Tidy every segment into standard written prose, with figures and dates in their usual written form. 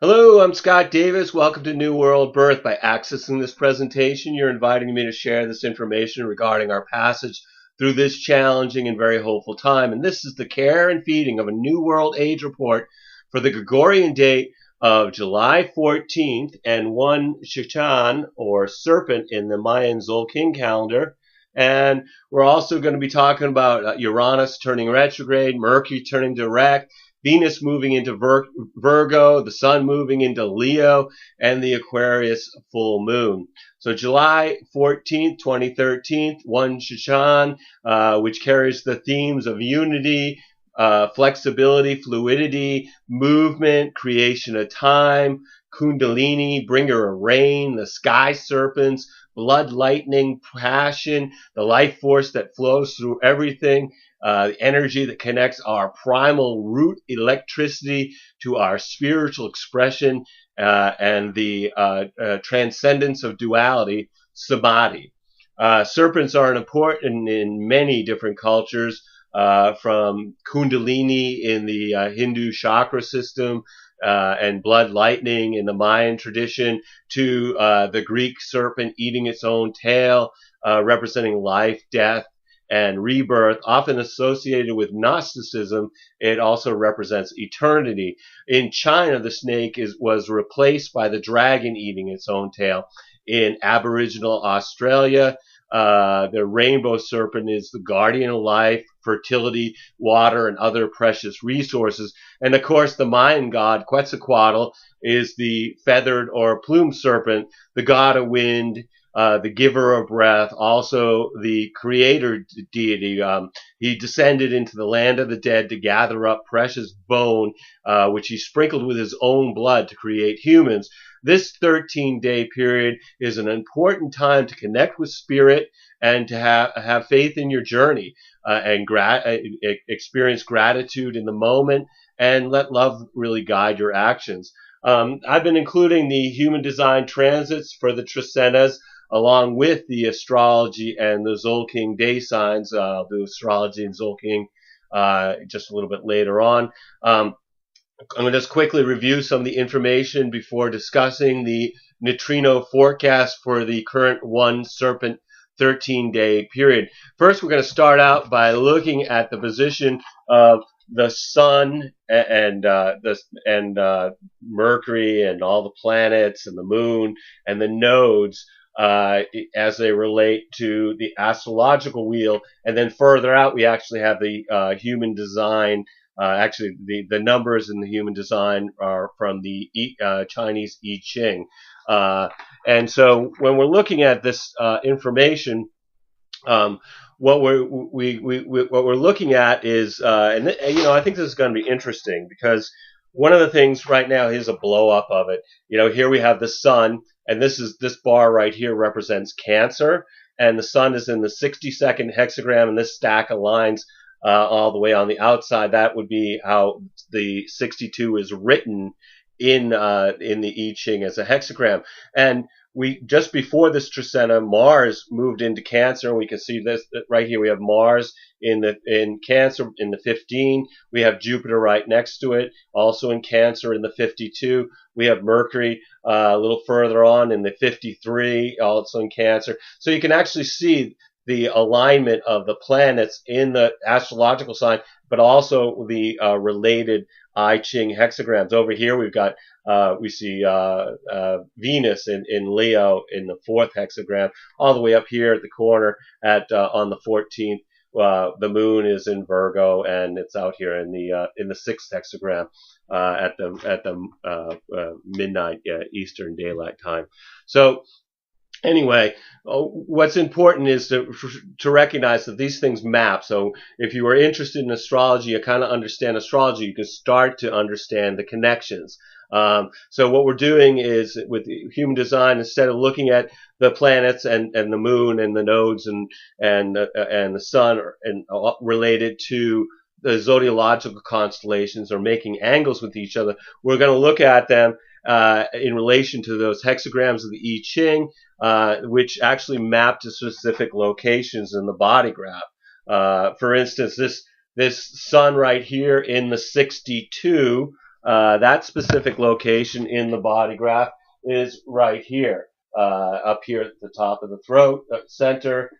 Hello, I'm Scott Davis. Welcome to New World Birth. By accessing this presentation, you're inviting me to share this information regarding our passage through this challenging and very hopeful time. And this is the care and feeding of a New World Age report for the Gregorian date of July 14th and One Chicchan, or Serpent, in the Mayan Tzolkin calendar. And we're also going to be talking about Uranus turning retrograde, Mercury turning direct, Venus moving into Virgo, the Sun moving into Leo, and the Aquarius full moon. So July 14th, 2013, One Chicchan, which carries the themes of unity, flexibility, fluidity, movement, creation of time, Kundalini, bringer of rain, the sky serpents, blood lightning, passion, the life force that flows through everything, the energy that connects our primal root electricity to our spiritual expression, and the transcendence of duality, samadhi. Serpents are important in many different cultures, from Kundalini in the Hindu chakra system, and blood lightning in the Mayan tradition, to the Greek serpent eating its own tail, representing life, death, and rebirth. Often associated with Gnosticism, it also represents eternity. In China, the snake was replaced by the dragon eating its own tail. In Aboriginal Australia, the rainbow serpent is the guardian of life, fertility, water, and other precious resources. And of course, the Mayan god Quetzalcoatl is the feathered or plumed serpent, the god of wind, the giver of breath, also the creator deity. He descended into the land of the dead to gather up precious bone, which he sprinkled with his own blood to create humans. This 13-day period is an important time to connect with spirit and to have faith in your journey, and experience gratitude in the moment, and let love really guide your actions. I've been including the human design transits for the Tricenas, along with the astrology and the Tzolkin day signs, the astrology and Tzolkin just a little bit later on. I'm going to just quickly review some of the information before discussing the neutrino forecast for the current One Serpent 13-day period. First, we're going to start out by looking at the position of the Sun and Mercury and all the planets and the Moon and the nodes, as they relate to the astrological wheel. And then further out, we actually have the human design. Actually, the numbers in the human design are from the Chinese I Ching. And so when we're looking at this information, what we're looking at is, I think this is going to be interesting, because one of the things right now is a blow up of it. Here we have the Sun, and this bar right here represents Cancer, and the Sun is in the 62nd hexagram, and this stack of lines all the way on the outside. That would be how the 62 is written in the I Ching as a hexagram. And we just before this Tricena, Mars moved into Cancer, and we can see this right here. We have Mars in Cancer in the 15. We have Jupiter right next to it, also in Cancer in the 52. We have Mercury a little further on in the 53, also in Cancer. So you can actually see the alignment of the planets in the astrological sign, but also the related I Ching hexagrams. Over here, we see Venus in Leo in the 4th hexagram. All the way up here at the corner on the 14th, the Moon is in Virgo, and it's out here in the 6th hexagram at the midnight Eastern Daylight Time. So anyway, what's important is to recognize that these things map. So if you are interested in astrology, you kind of understand astrology, you can start to understand the connections. So what we're doing is, with human design, instead of looking at the planets and the Moon and the nodes and the Sun and related to the zodiological constellations or making angles with each other, we're going to look at them in relation to those hexagrams of the I Ching, which actually map to specific locations in the body graph. For instance, this Sun right here in the 62 That specific location in the body graph is right here, up here at the top of the throat center,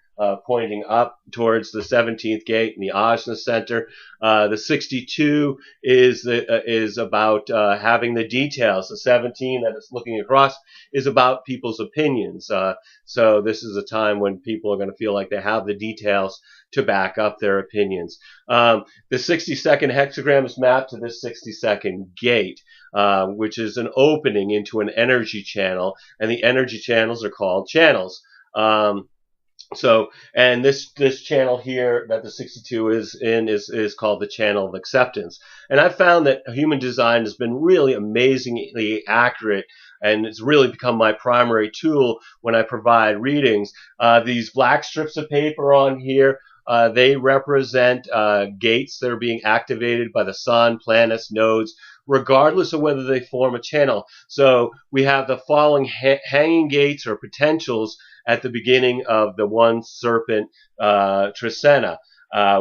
pointing up towards the 17th gate in the ajna center. The 62 is about having the details. The 17 that is looking across is about people's opinions. So this is a time when people are going to feel like they have the details to back up their opinions. The 62nd hexagram is mapped to this 62nd gate, which is an opening into an energy channel, and the energy channels are called channels. And this channel here that the 62 is in is called the channel of acceptance. And I've found that human design has been really amazingly accurate, and it's really become my primary tool when I provide readings. These black strips of paper on here, they represent gates that are being activated by the sun, planets, nodes, regardless of whether they form a channel. So we have the following hanging gates or potentials at the beginning of the one serpent Trisena.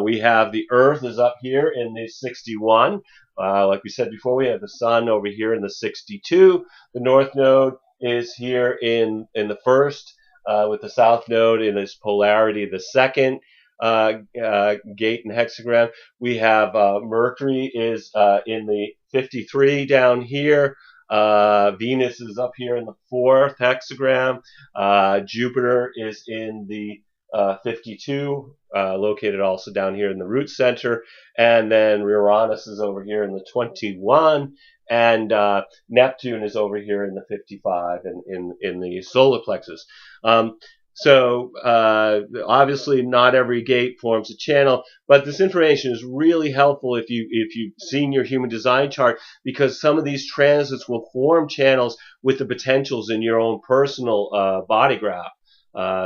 We have the Earth is up here in the 61. Like we said before, we have the Sun over here in the 62. The North Node is here in the first, with the South Node in its polarity, the second gate and hexagram. We have Mercury is in the 53 down here. Venus is up here in the fourth hexagram. Jupiter is in the 52, located also down here in the root center. And then Uranus is over here in the 21. And Neptune is over here in the 55 and in the solar plexus. So obviously not every gate forms a channel, but this information is really helpful if you've seen your human design chart, because some of these transits will form channels with the potentials in your own personal body graph.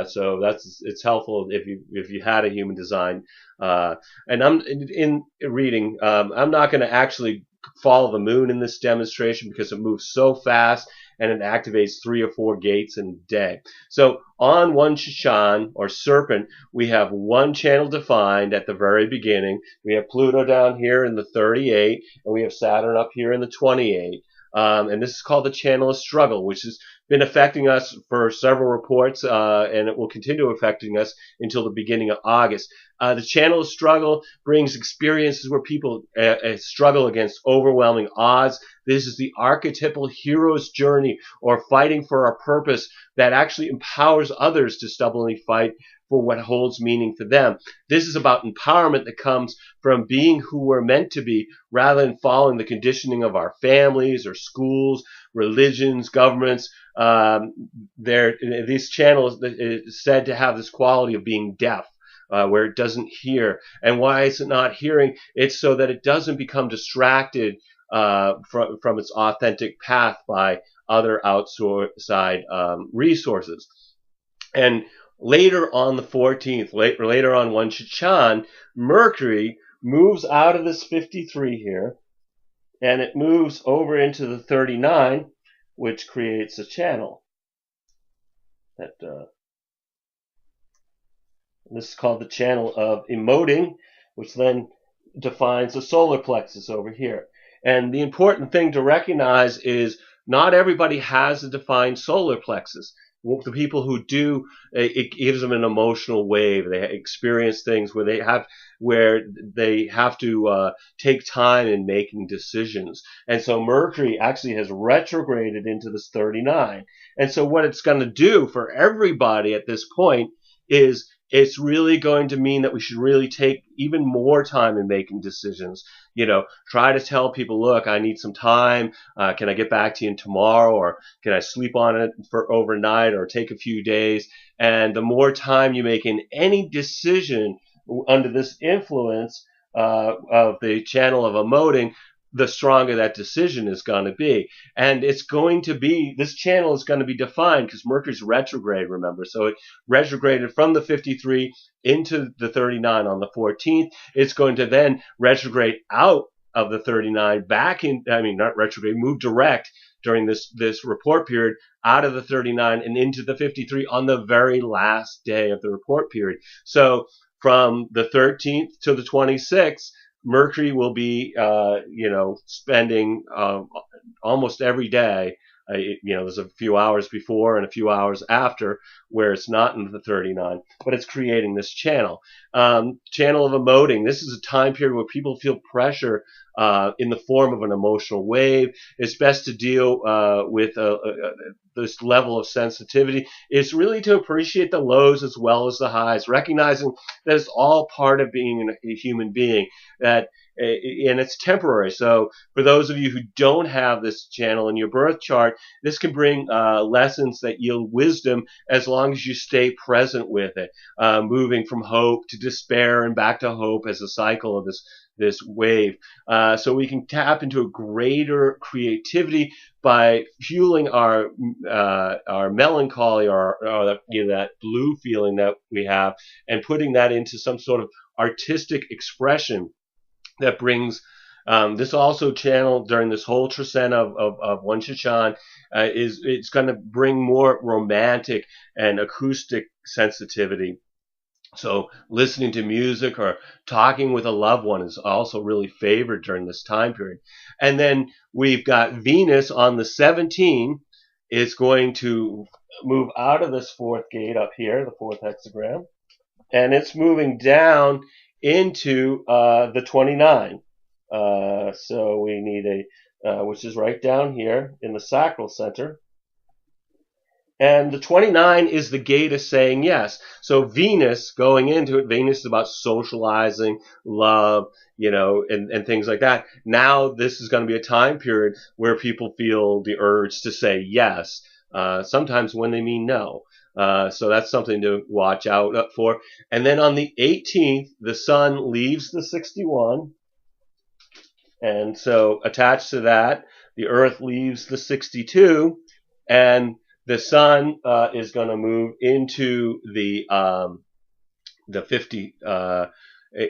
So it's helpful if you had a human design. And I'm in reading. I'm not going to actually follow the moon in this demonstration because it moves so fast and it activates 3 or 4 gates in a day. So on One Chicchan, or Serpent, we have one channel defined at the very beginning. We have Pluto down here in the 38, and we have Saturn up here in the 28. And this is called the channel of struggle, which has been affecting us for several reports, and it will continue affecting us until the beginning of August. The channel of struggle brings experiences where people struggle against overwhelming odds. This is the archetypal hero's journey, or fighting for a purpose that actually empowers others to stubbornly fight for what holds meaning for them. This is about empowerment that comes from being who we're meant to be, rather than following the conditioning of our families or schools, religions, governments. These channels is said to have this quality of being deaf, where it doesn't hear. And why is it not hearing? It's so that it doesn't become distracted from its authentic path by other outside resources. And later on the 14th, later on One Chicchan, Mercury moves out of this 53 here, and it moves over into the 39, which creates a channel. This is called the channel of emoting, which then defines the solar plexus over here. And the important thing to recognize is not everybody has a defined solar plexus. The people who do, it gives them an emotional wave. They experience things where they have to take time in making decisions. And so Mercury actually has retrograded into this 39. And so what it's going to do for everybody at this point is it's really going to mean that we should really take even more time in making decisions. Try to tell people, look, I need some time. Can I get back to you tomorrow? Or can I sleep on it for overnight or take a few days? And the more time you make in any decision under this influence of the channel of emoting, the stronger that decision is going to be. And this channel is going to be defined because Mercury's retrograde, remember. So it retrograded from the 53 into the 39 on the 14th. It's going to then retrograde out of the 39 move direct during this report period out of the 39 and into the 53 on the very last day of the report period. So from the 13th to the 26th, Mercury will be, spending almost every day. There's a few hours before and a few hours after where it's not in the 39, but it's creating this channel. Channel of emoting. This is a time period where people feel pressure in the form of an emotional wave. It's best to deal with this level of sensitivity. It's really to appreciate the lows as well as the highs, recognizing that it's all part of being a human being, and it's temporary. So for those of you who don't have this channel in your birth chart, this can bring lessons that yield wisdom as long as you stay present with it, moving from hope to despair and back to hope as a cycle of this wave. So we can tap into a greater creativity by fueling our melancholy or that blue feeling that we have, and putting that into some sort of artistic expression that brings this also channel during this whole trecent of One Chicchan it's going to bring more romantic and acoustic sensitivity. So listening to music or talking with a loved one is also really favored during this time period. And then we've got Venus on the 17th is going to move out of this fourth gate up here, the fourth hexagram, and it's moving down into the 29. So we need which is right down here in the sacral center. And the 29 is the gate of saying yes. So Venus going into it, Venus is about socializing, love, and things like that. Now this is going to be a time period where people feel the urge to say yes, sometimes when they mean no. So that's something to watch out for. And then on the 18th, the sun leaves the 61. And so attached to that, the earth leaves the 62. And the sun is going to move into the 50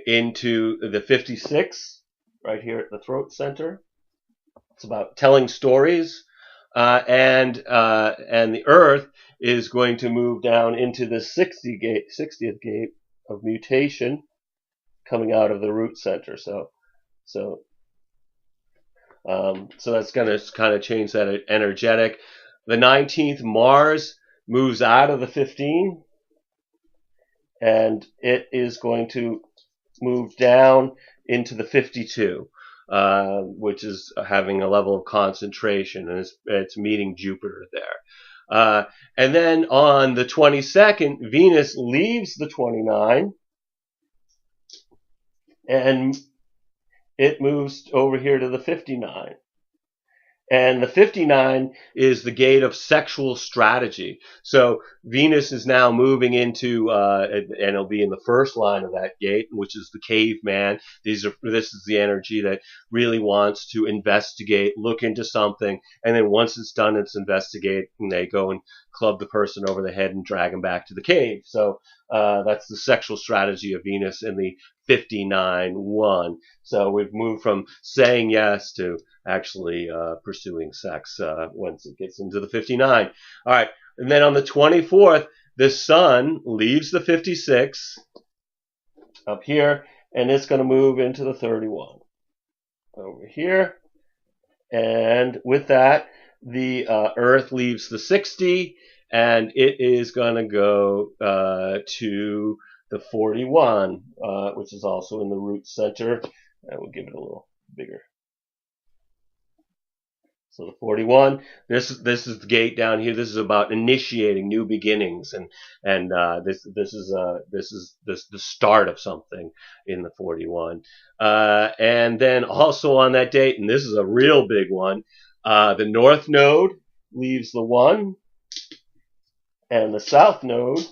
into the 56 right here at the throat center. It's about telling stories, and the earth is going to move down into the 60th gate of mutation, coming out of the root center. So that's going to kind of change that energetic. The 19th, Mars moves out of the 15, and it is going to move down into the 52, which is having a level of concentration, and it's meeting Jupiter there. And then on the 22nd, Venus leaves the 29, and it moves over here to the 59. And the 59 is the gate of sexual strategy. So Venus is now moving into, and it'll be in the first line of that gate, which is the caveman. This is the energy that really wants to investigate, look into something, and then once it's done its investigating, they go and club the person over the head and drag them back to the cave. So that's the sexual strategy of Venus in the 59-1. So we've moved from saying yes to actually pursuing sex once it gets into the 59. All right, and then on the 24th, the sun leaves the 56 up here, and it's going to move into the 31 over here. And with that, the earth leaves the 60, and it is going to go to the 41, which is also in the root center. I will give it a little bigger. So the 41, this is the gate down here. This is about initiating new beginnings, and this is the start of something in the 41. And then also on that date, and this is a real big one, the north node leaves the 1, and the south node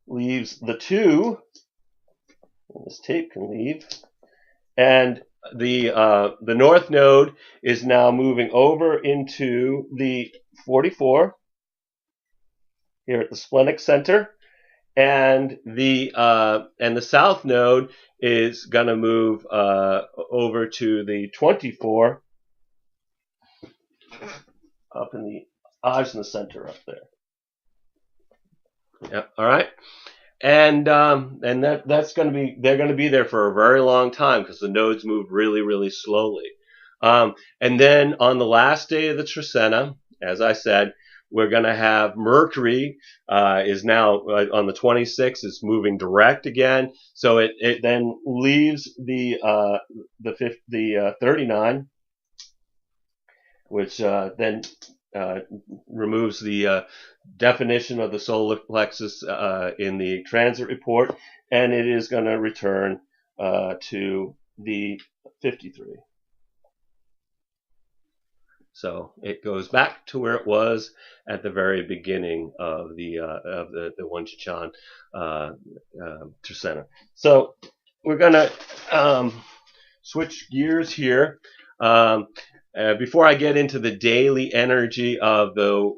leaves the 2. And this tape can leave, and the north node is now moving over into the 44 here at the splenic center, and the south node is going to move over to the 24 up in the Ajna center up there. Yep. All right. And that's going to be, they're going to be there for a very long time because the nodes move really, really slowly. And then on the last day of the Trecena, as I said, we're going to have Mercury is now on the 26th, is moving direct again. So it then leaves the 39, which then removes the definition of the solar plexus in the transit report, and it is going to return to the 53. So it goes back to where it was at the very beginning of the One Chicchan Trecena. So we're going to switch gears here. Before I get into the daily energy of the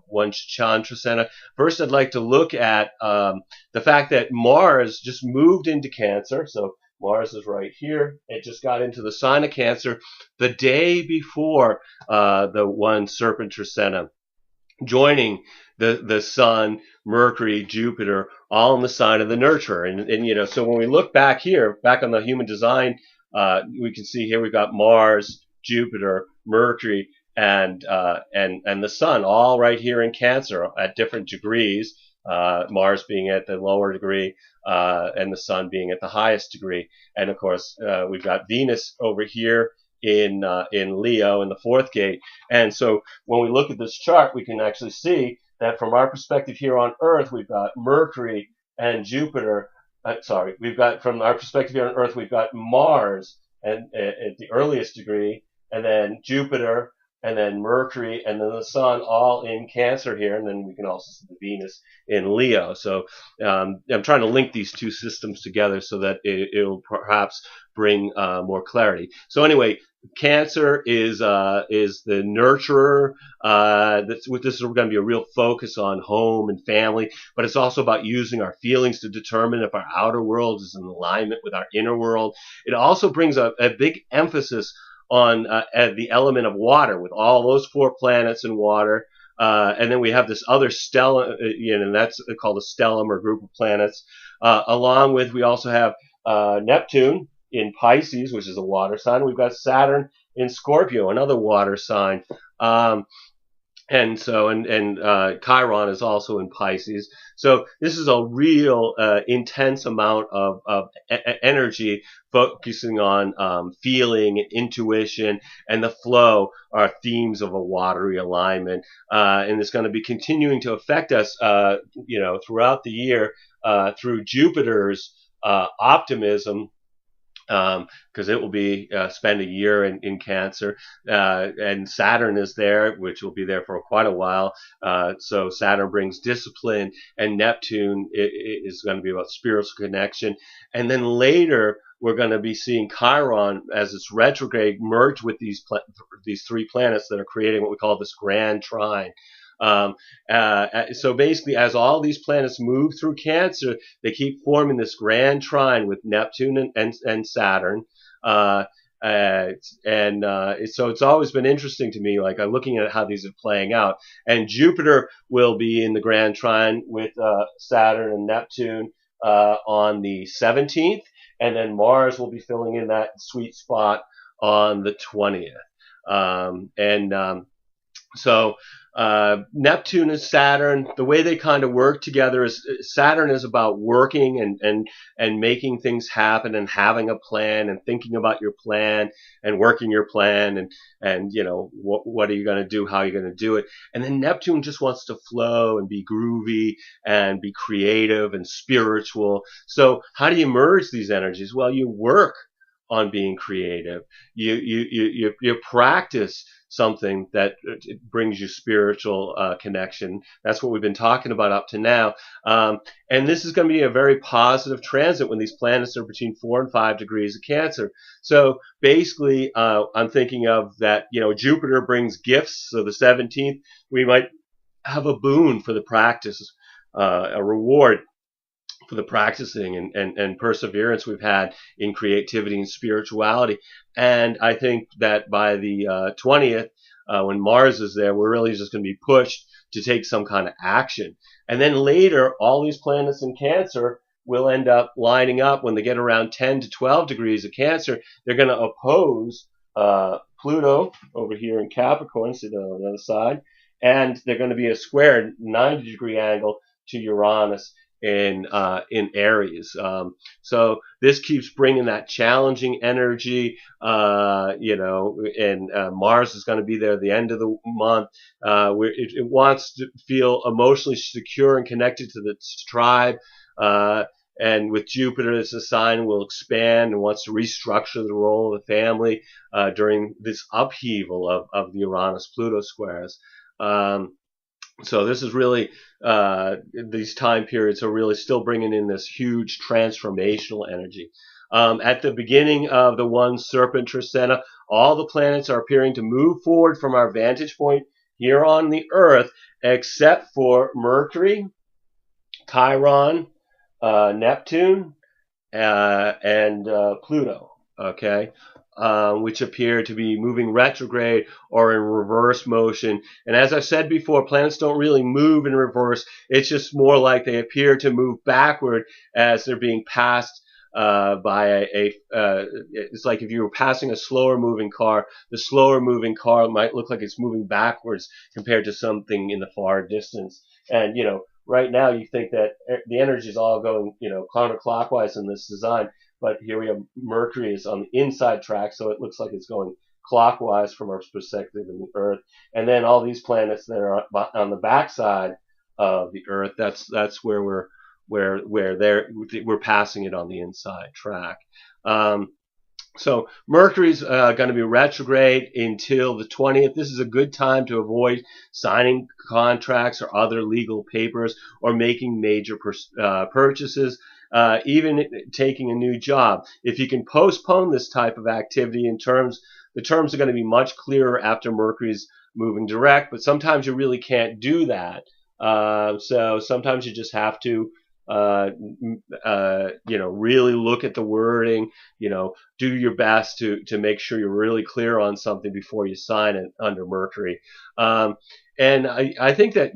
One Chicchan Trecena, first I'd like to look at the fact that Mars just moved into Cancer. So Mars is right here. It just got into the sign of Cancer the day before the one Serpent Tzolkin, joining the Sun, Mercury, Jupiter, all in the sign of the Nurturer. And so when we look back here, back on the Human Design, we can see here we've got Mars, Jupiter, Mercury, and the Sun, all right here in Cancer at different degrees. Mars being at the lower degree, and the Sun being at the highest degree. And of course, we've got Venus over here in Leo in the fourth gate. And so when we look at this chart, we can actually see that from our perspective here on Earth, we've got Mercury and Jupiter. From our perspective here on Earth, we've got Mars at the earliest degree, and then Jupiter, and then Mercury, and then the Sun, all in Cancer here, and then we can also see the Venus in Leo. So I'm trying to link these two systems together so that it'll perhaps bring more clarity. So anyway, Cancer is the nurturer. This is going to be a real focus on home and family, but it's also about using our feelings to determine if our outer world is in alignment with our inner world. It also brings a big emphasis on the element of water, with all those 4 planets in water. And then we have this other stellar, and that's called a stellium or group of planets. Along with, we also have Neptune in Pisces, which is a water sign. We've got Saturn in Scorpio, another water sign. And Chiron is also in Pisces. So this is a real intense amount of energy focusing on feeling, intuition, and the flow are themes of a watery alignment. And it's going to be continuing to affect us, throughout the year through Jupiter's optimism, because it will be spend a year in Cancer, and Saturn is there, which will be there for quite a while. So Saturn brings discipline, and Neptune is going to be about spiritual connection. And then later we're going to be seeing Chiron as its retrograde merge with these 3 planets that are creating what we call this grand trine. So basically, as all these planets move through Cancer, they keep forming this grand trine with Neptune and Saturn. So it's always been interesting to me, like I'm looking at how these are playing out. And Jupiter will be in the grand trine with Saturn and Neptune on the 17th, and then Mars will be filling in that sweet spot on the 20th. So Neptune and Saturn, the way they kind of work together is Saturn is about working and making things happen and having a plan and thinking about your plan and working your plan and what are you going to do, how are you going to do it. And then Neptune just wants to flow and be groovy and be creative and spiritual. So how do you merge these energies? Well, you work on being creative. You practice something that brings you spiritual connection. That's what we've been talking about up to now. And this is going to be a very positive transit when these planets are between 4 and 5 degrees of Cancer. So basically, I'm thinking of that, Jupiter brings gifts. So the 17th, we might have a boon for the practice, a reward for the practicing and perseverance we've had in creativity and spirituality. And I think that by the 20th, when Mars is there, we're really just going to be pushed to take some kind of action. And then later, all these planets in Cancer will end up lining up when they get around 10 to 12 degrees of Cancer. They're going to oppose Pluto over here in Capricorn, sitting on the other side, and they're going to be a square 90-degree angle to Uranus in Aries. So this keeps bringing that challenging energy, and Mars is going to be there at the end of the month. Where it wants to feel emotionally secure and connected to its tribe. And with Jupiter as a sign, will expand and wants to restructure the role of the family during this upheaval of the Uranus-Pluto squares. So this is really, these time periods are really still bringing in this huge transformational energy. At the beginning of the one Serpent Tzolkin, all the planets are appearing to move forward from our vantage point here on the Earth, except for Mercury, Chiron, Neptune, and Pluto, okay, which appear to be moving retrograde or in reverse motion. And as I said before, planets don't really move in reverse. It's just more like they appear to move backward as they're being passed by it's like if you were passing a slower moving car, the slower moving car might look like it's moving backwards compared to something in the far distance. And, right now you think that the energy is all going, counterclockwise in this design, but here we have Mercury is on the inside track, so it looks like it's going clockwise from our perspective in the Earth. And then all these planets that are on the backside of the Earth, that's where we're passing it on the inside track. So Mercury's going to be retrograde until the 20th. This is a good time to avoid signing contracts or other legal papers or making major purchases, even taking a new job. If you can postpone this type of activity the terms are going to be much clearer after Mercury's moving direct, but sometimes you really can't do that. So sometimes you just have to really look at the wording, do your best to make sure you're really clear on something before you sign it under Mercury. And I think that,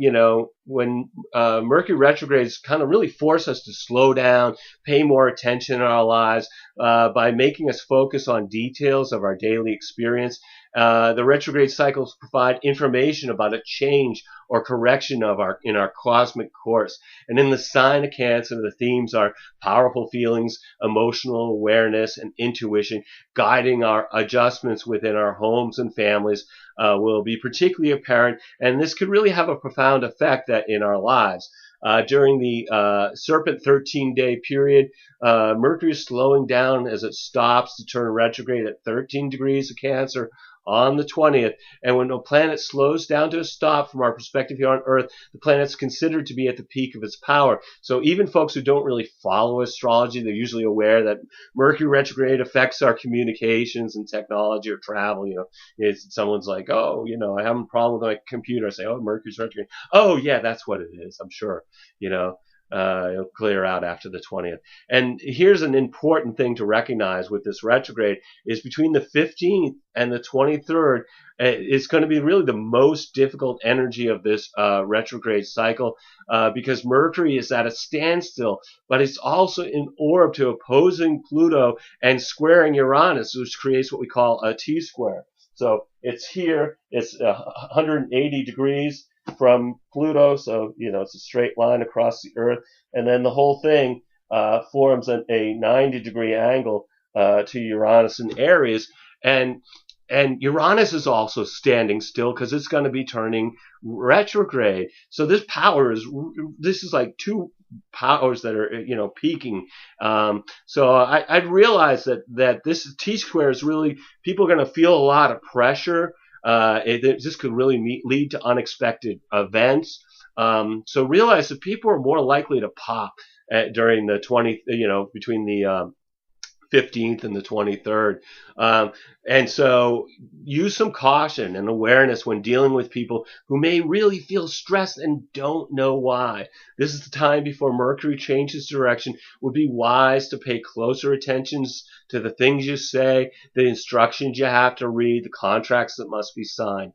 when Mercury retrogrades kind of really force us to slow down, pay more attention in our lives by making us focus on details of our daily experience. The retrograde cycles provide information about a change or correction in our cosmic course. And in the sign of Cancer, the themes are powerful feelings, emotional awareness, and intuition. Guiding our adjustments within our homes and families will be particularly apparent, and this could really have a profound effect in our lives. During the Serpent 13-day period, Mercury is slowing down as it stops to turn retrograde at 13 degrees of Cancer on the 20th. And when a planet slows down to a stop from our perspective here on Earth, the planet's considered to be at the peak of its power. So even folks who don't really follow astrology, they're usually aware that Mercury retrograde affects our communications and technology or travel. Someone's like, oh, I have a problem with my computer. I say, oh, Mercury's retrograde. Oh, yeah, that's what it is, I'm sure. It'll clear out after the 20th. And here's an important thing to recognize with this retrograde is between the 15th and the 23rd, it's going to be really the most difficult energy of this retrograde cycle because Mercury is at a standstill, but it's also in orb to opposing Pluto and squaring Uranus, which creates what we call a T-square. So it's here, it's 180 degrees from Pluto, so it's a straight line across the Earth, and then the whole thing forms a 90-degree angle to Uranus and Aries, and Uranus is also standing still because it's going to be turning retrograde. So this is like two powers that are peaking. So I realized that this T-square is really, people are going to feel a lot of pressure. This could really lead to unexpected events. So realize that people are more likely to pop during the between the 15th and the 23rd. And so use some caution and awareness when dealing with people who may really feel stressed and don't know why. This is the time before Mercury changes direction. It would be wise to pay closer attention to the things you say, the instructions you have to read, the contracts that must be signed.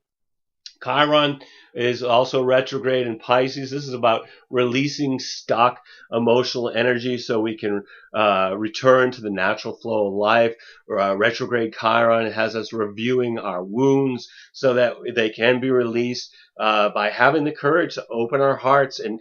Chiron is also retrograde in Pisces. This is about releasing stuck emotional energy so we can return to the natural flow of life. Retrograde Chiron has us reviewing our wounds so that they can be released by having the courage to open our hearts and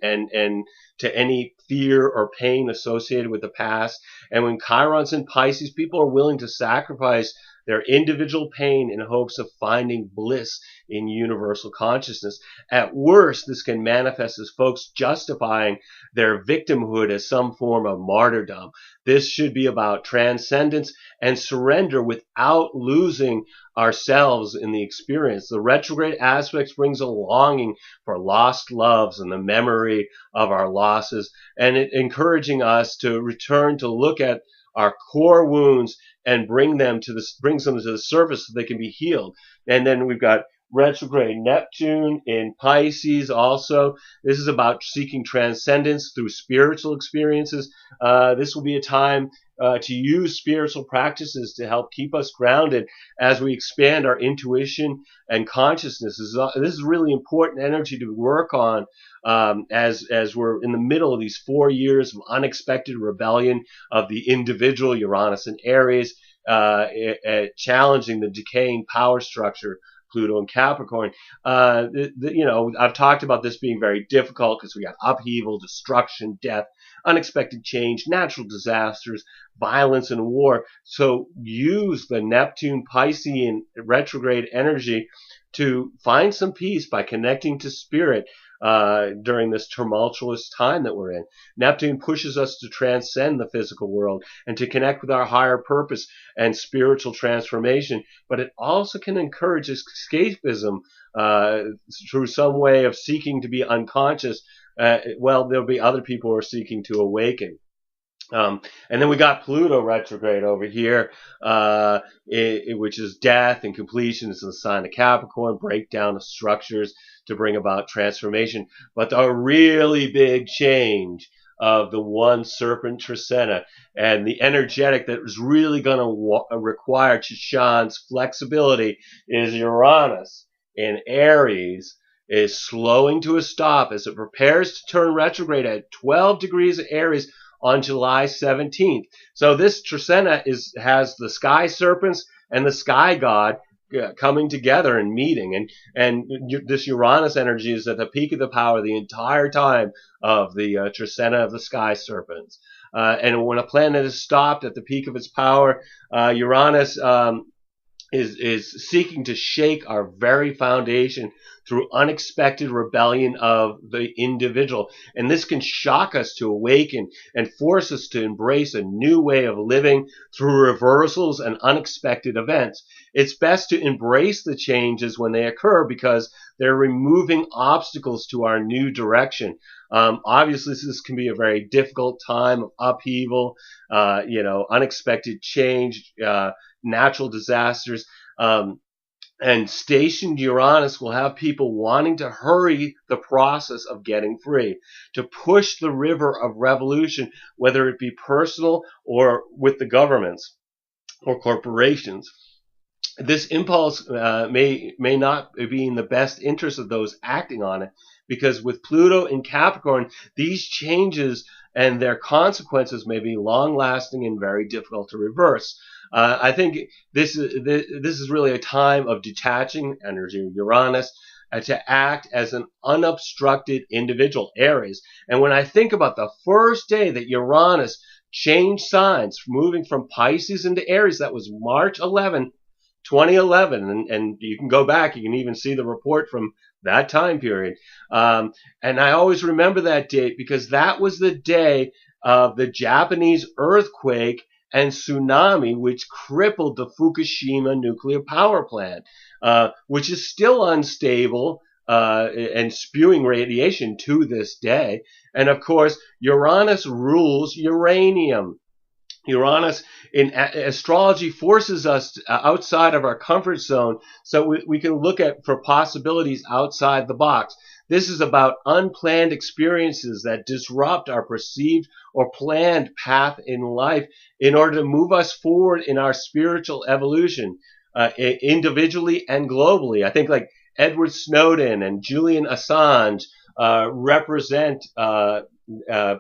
to any fear or pain associated with the past. And when Chiron's in Pisces, people are willing to sacrifice their individual pain in hopes of finding bliss in universal consciousness. At worst, this can manifest as folks justifying their victimhood as some form of martyrdom. This should be about transcendence and surrender without losing ourselves in the experience. The retrograde aspects brings a longing for lost loves and the memory of our losses, and it encouraging us to return to look at our core wounds and brings them to the surface so they can be healed. And then we've got retrograde Neptune in Pisces also. This is about seeking transcendence through spiritual experiences. This will be a time to use spiritual practices to help keep us grounded as we expand our intuition and consciousness. This is really important energy to work on as we're in the middle of these 4 years of unexpected rebellion of the individual, Uranus and Aries, challenging the decaying power structure, Pluto and Capricorn. I've talked about this being very difficult because we got upheaval, destruction, death, unexpected change, natural disasters, violence, and war. So use the Neptune Piscean retrograde energy to find some peace by connecting to spirit during this tumultuous time that we're in. Neptune pushes us to transcend the physical world and to connect with our higher purpose and spiritual transformation, but it also can encourage escapism through some way of seeking to be unconscious. There'll be other people who are seeking to awaken. And then we got Pluto retrograde over here, which is death and completion. It's in the sign of Capricorn, breakdown of structures to bring about transformation. But the really big change of the one Serpent Tzolkin and the energetic that is really going to require Chicchan's flexibility is Uranus in Aries is slowing to a stop as it prepares to turn retrograde at 12 degrees of Aries on July 17th. So this Tzolkin has the sky serpents and the sky god coming together and meeting, and this Uranus energy is at the peak of the power the entire time of the Tzolkin of the sky serpents. And when a planet is stopped at the peak of its power, Uranus is seeking to shake our very foundation through unexpected rebellion of the individual. And this can shock us to awaken and force us to embrace a new way of living through reversals and unexpected events. It's best to embrace the changes when they occur because they're removing obstacles to our new direction. Obviously, this can be a very difficult time of upheaval, unexpected change, natural disasters. And stationed Uranus will have people wanting to hurry the process of getting free, to push the river of revolution, whether it be personal or with the governments or corporations. This impulse may not be in the best interest of those acting on it, because with Pluto in Capricorn, these changes and their consequences may be long-lasting and very difficult to reverse. I think this is really a time of detaching energy, Uranus, to act as an unobstructed individual, Aries. And when I think about the first day that Uranus changed signs, moving from Pisces into Aries, that was March 11, 2011, and you can go back, you can even see the report from that time period. And I always remember that date because that was the day of the Japanese earthquake and tsunami, which crippled the Fukushima nuclear power plant, which is still unstable and spewing radiation to this day. And of course, Uranus rules uranium. Uranus in astrology forces us outside of our comfort zone so we can look for possibilities outside the box. This is about unplanned experiences that disrupt our perceived or planned path in life in order to move us forward in our spiritual evolution, individually and globally. I think like Edward Snowden and Julian Assange represent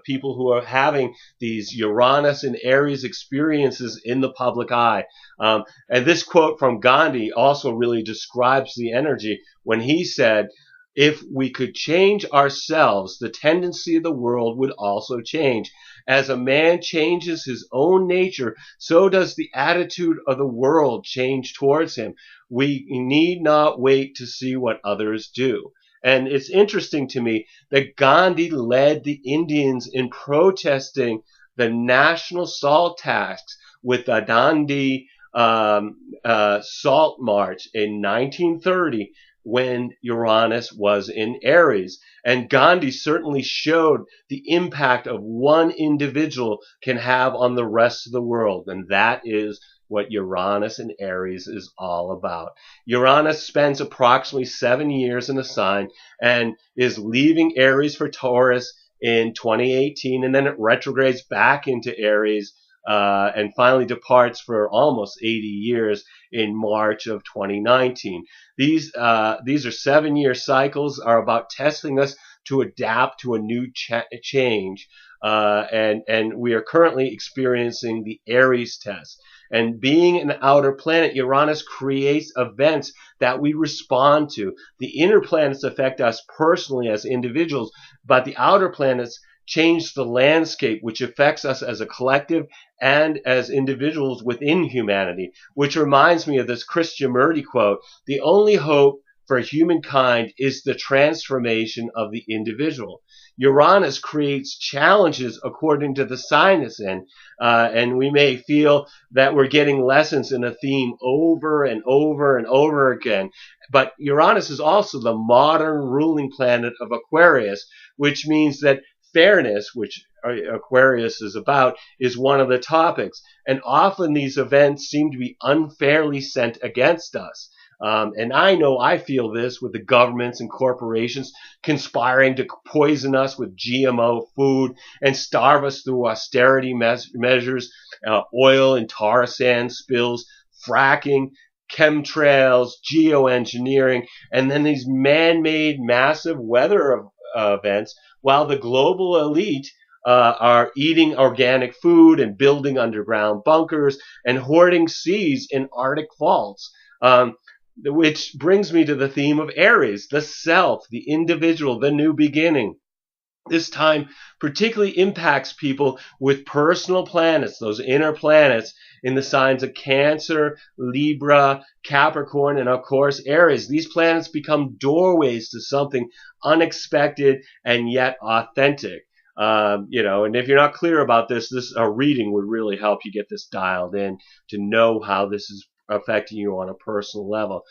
people who are having these Uranus and Aries experiences in the public eye. And this quote from Gandhi also really describes the energy when he said, if we could change ourselves, the tendency of the world would also change. As a man changes his own nature, so does the attitude of the world change towards him. We need not wait to see what others do. And it's interesting to me that Gandhi led the Indians in protesting the national salt tax with the Dandi salt march in 1930 when Uranus was in Aries. And Gandhi certainly showed the impact of one individual can have on the rest of the world. And that is what Uranus and Aries is all about. Uranus spends approximately 7 years in a sign and is leaving Aries for Taurus in 2018, and then it retrogrades back into Aries and finally departs for almost 80 years in March of 2019. These are 7-year cycles, are about testing us to adapt to a new change. And we are currently experiencing the Aries test. And being an outer planet, Uranus creates events that we respond to. The inner planets affect us personally as individuals, but the outer planets change the landscape, which affects us as a collective and as individuals within humanity. Which reminds me of this Krishnamurti quote, "The only hope for humankind is the transformation of the individual." Uranus creates challenges according to the sign it's in, and we may feel that we're getting lessons in a theme over and over and over again. But Uranus is also the modern ruling planet of Aquarius, which means that fairness, which Aquarius is about, is one of the topics. And often these events seem to be unfairly sent against us. And I know I feel this with the governments and corporations conspiring to poison us with GMO food and starve us through austerity measures, oil and tar sand spills, fracking, chemtrails, geoengineering, and then these man-made massive weather events, while the global elite are eating organic food and building underground bunkers and hoarding seas in Arctic vaults. Which brings me to the theme of Aries, the self, the individual, the new beginning. This time particularly impacts people with personal planets, those inner planets in the signs of Cancer, Libra, Capricorn, and of course Aries. These planets become doorways to something unexpected and yet authentic. And if you're not clear about this reading would really help you get this dialed in to know how this is affecting you on a personal level.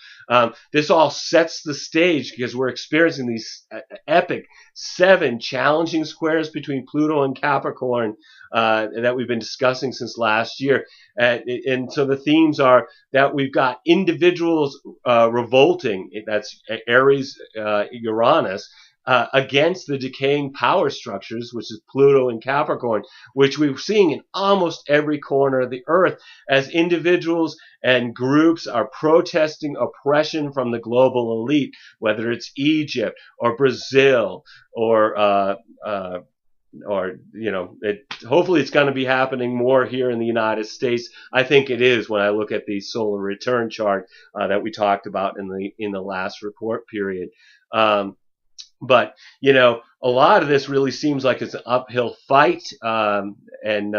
This all sets the stage because we're experiencing these epic 7 challenging squares between Pluto and Capricorn that we've been discussing since last year. And so the themes are that we've got individuals revolting, that's Aries, Uranus, against the decaying power structures, which is Pluto and Capricorn, which we're seeing in almost every corner of the earth as individuals and groups are protesting oppression from the global elite, whether it's Egypt or Brazil or hopefully it's going to be happening more here in the United States. I think it is when I look at the solar return chart that we talked about in the last report period. But, a lot of this really seems like it's an uphill fight. And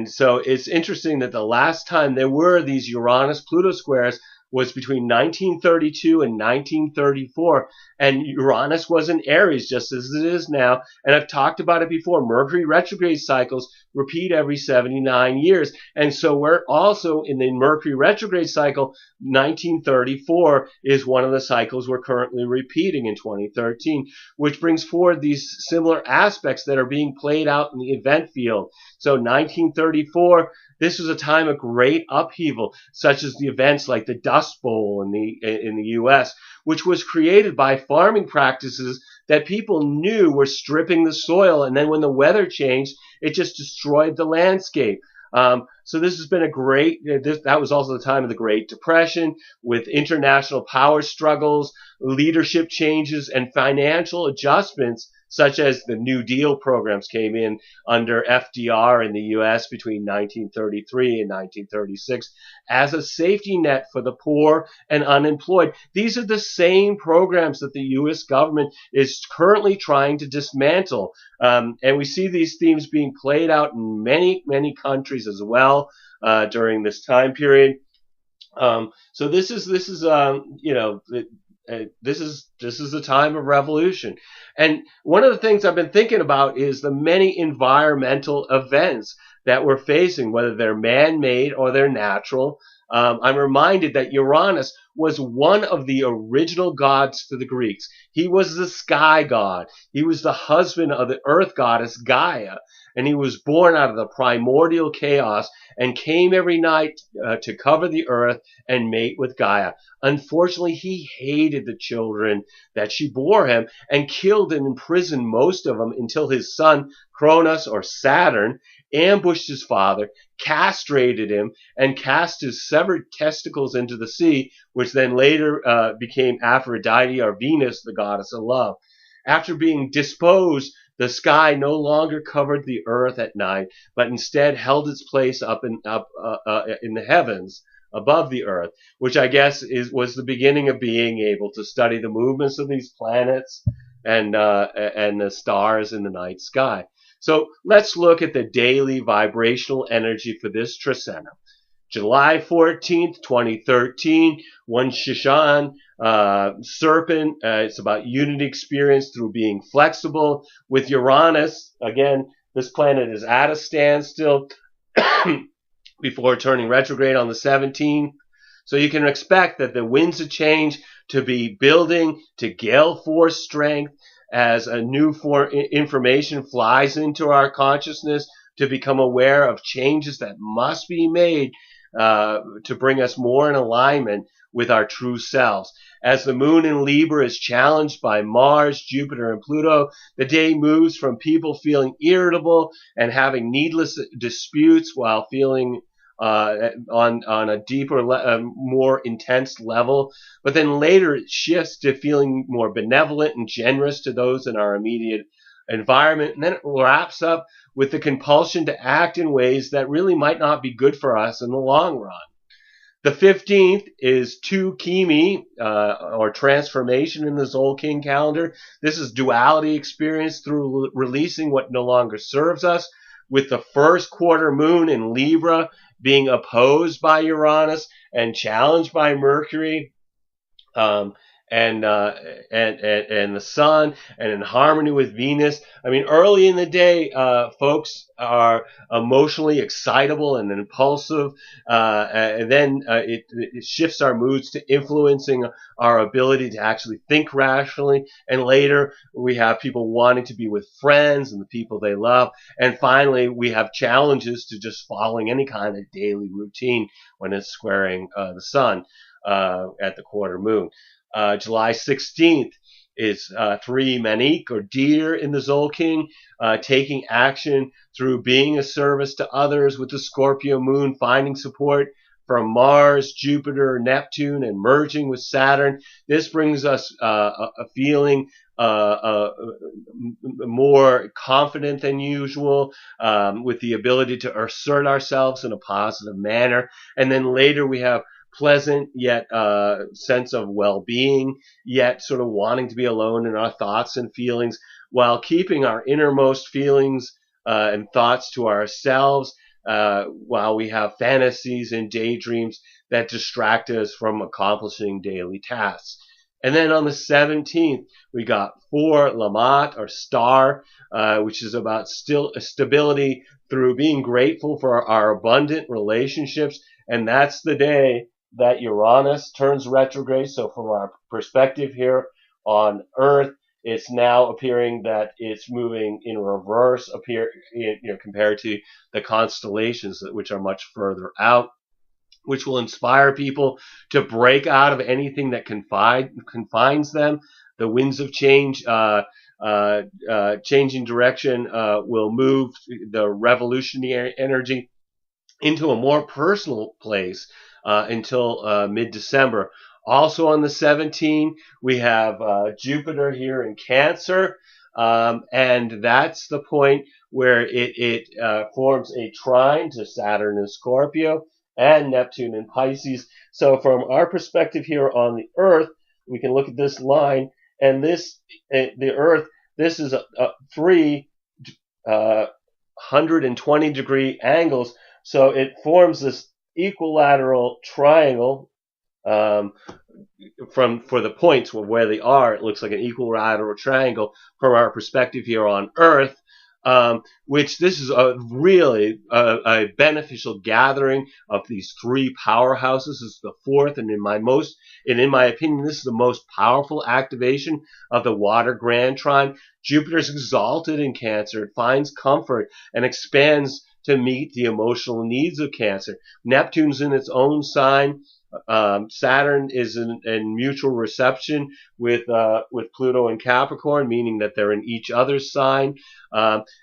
so it's interesting that the last time there were these Uranus-Pluto squares was between 1932 and 1934. And Uranus was in Aries, just as it is now. And I've talked about it before. Mercury retrograde cycles repeat every 79 years. And so we're also in the Mercury retrograde cycle. 1934 is one of the cycles we're currently repeating in 2013, which brings forward these similar aspects that are being played out in the event field. So 1934, this was a time of great upheaval, such as the events like the Dust Bowl in the U.S., which was created by farming practices that people knew were stripping the soil, and then when the weather changed, it just destroyed the landscape. So this has been a great, that was also the time of the Great Depression with international power struggles, leadership changes, and financial adjustments such as the New Deal programs came in under FDR in the U.S. between 1933 and 1936 as a safety net for the poor and unemployed. These are the same programs that the U.S. government is currently trying to dismantle. And we see these themes being played out in many, many countries as well during this time period. So this is this is a time of revolution. And one of the things I've been thinking about is the many environmental events that we're facing, whether they're man-made or they're natural. I'm reminded that Uranus was one of the original gods to the Greeks. He was the sky god. He was the husband of the earth goddess Gaia. And he was born out of the primordial chaos and came every night to cover the earth and mate with Gaia. Unfortunately, he hated the children that she bore him and killed and imprisoned most of them until his son, Cronus or Saturn, ambushed his father, castrated him, and cast his severed testicles into the sea, which then later became Aphrodite or Venus, the goddess of love. After being disposed, the sky no longer covered the earth at night, but instead held its place up in the heavens above the earth, which I guess was the beginning of being able to study the movements of these planets and the stars in the night sky. So let's look at the daily vibrational energy for this tricentennial. July 14th, 2013, One Chicchan, Serpent. It's about unity experience through being flexible. With Uranus, again, this planet is at a standstill before turning retrograde on the 17th. So you can expect that the winds of change to be building to gale force strength as a new information flies into our consciousness to become aware of changes that must be made to bring us more in alignment with our true selves. As the moon in Libra is challenged by Mars, Jupiter, and Pluto, the day moves from people feeling irritable and having needless disputes while feeling on a deeper, more intense level. But then later it shifts to feeling more benevolent and generous to those in our immediate environment. And then it wraps up with the compulsion to act in ways that really might not be good for us in the long run. The 15th is 2 Kimi, or transformation in the Tzolkin calendar. This is duality experience through releasing what no longer serves us, with the first quarter moon in Libra being opposed by Uranus and challenged by Mercury. And the sun, and in harmony with Venus. I mean, early in the day, folks are emotionally excitable and impulsive, and then it shifts our moods to influencing our ability to actually think rationally. And later, we have people wanting to be with friends and the people they love. And finally, we have challenges to just following any kind of daily routine when it's squaring the sun at the quarter moon. July 16th is 3 Manik, or deer in the Tzolkin, taking action through being a service to others, with the Scorpio moon finding support from Mars, Jupiter, Neptune, and merging with Saturn. This brings us a feeling more confident than usual, with the ability to assert ourselves in a positive manner. And then later we have pleasant yet sense of well-being, yet sort of wanting to be alone in our thoughts and feelings, while keeping our innermost feelings and thoughts to ourselves, while we have fantasies and daydreams that distract us from accomplishing daily tasks. And then on the 17th, we got 4 Lamat, or star, which is about stability through being grateful for our abundant relationships. And that's the day that Uranus turns retrograde. So from our perspective here on Earth, it's now appearing that it's moving in reverse, compared to the constellations, which are much further out, which will inspire people to break out of anything that confines them. The winds of change, changing direction, will move the revolutionary energy into a more personal place until mid-December. Also on the 17th, we have Jupiter here in Cancer, and that's the point where it forms a trine to Saturn in Scorpio and Neptune in Pisces. So from our perspective here on the Earth, we can look at this line, and the Earth, this is three 120-degree angles, so it forms this equilateral triangle um, for the points where they are. It looks like an equilateral triangle from our perspective here on Earth. Which this is a beneficial gathering of these three powerhouses. This is the fourth, and in my opinion, this is the most powerful activation of the water grand trine. Jupiter's exalted in Cancer. It finds comfort and expands to meet the emotional needs of Cancer. Neptune's in its own sign. Saturn is in mutual reception with Pluto and Capricorn, meaning that they're in each other's sign.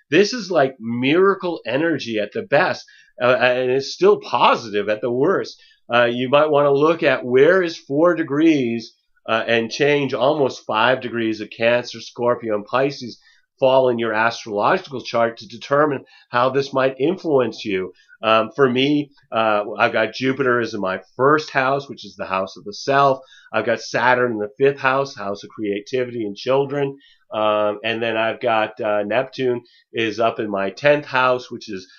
This is like miracle energy at the best, and it's still positive at the worst. You might want to look at where is 4 degrees and change almost 5 degrees of Cancer, Scorpio, and Pisces fall in your astrological chart to determine how this might influence you. For me, I've got Jupiter as in my first house, which is the house of the self. I've got Saturn in the 5th house, house of creativity and children. And then I've got Neptune is up in my 10th house, which is,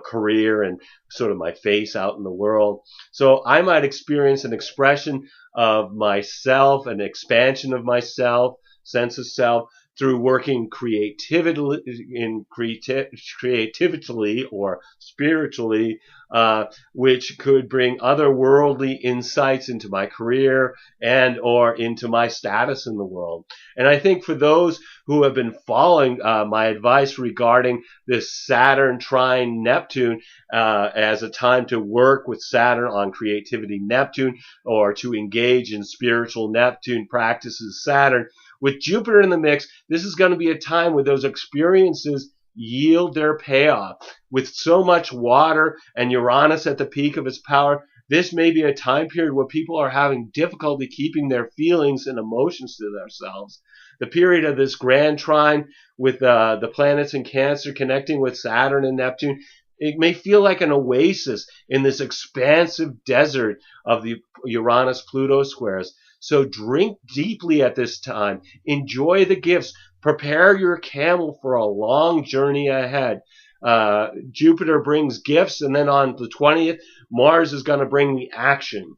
career and sort of my face out in the world. So I might experience an expression of myself, an expansion of myself, sense of self, through working creatively or spiritually, which could bring otherworldly insights into my career and or into my status in the world. And I think for those who have been following my advice regarding this Saturn trine Neptune as a time to work with Saturn on creativity Neptune, or to engage in spiritual Neptune practices Saturn, with Jupiter in the mix, this is going to be a time where those experiences yield their payoff. With so much water and Uranus at the peak of its power, this may be a time period where people are having difficulty keeping their feelings and emotions to themselves. The period of this grand trine with the planets in Cancer connecting with Saturn and Neptune, it may feel like an oasis in this expansive desert of the Uranus-Pluto squares. So drink deeply at this time. Enjoy the gifts. Prepare your camel for a long journey ahead. Jupiter brings gifts, and then on the 20th, Mars is going to bring the action.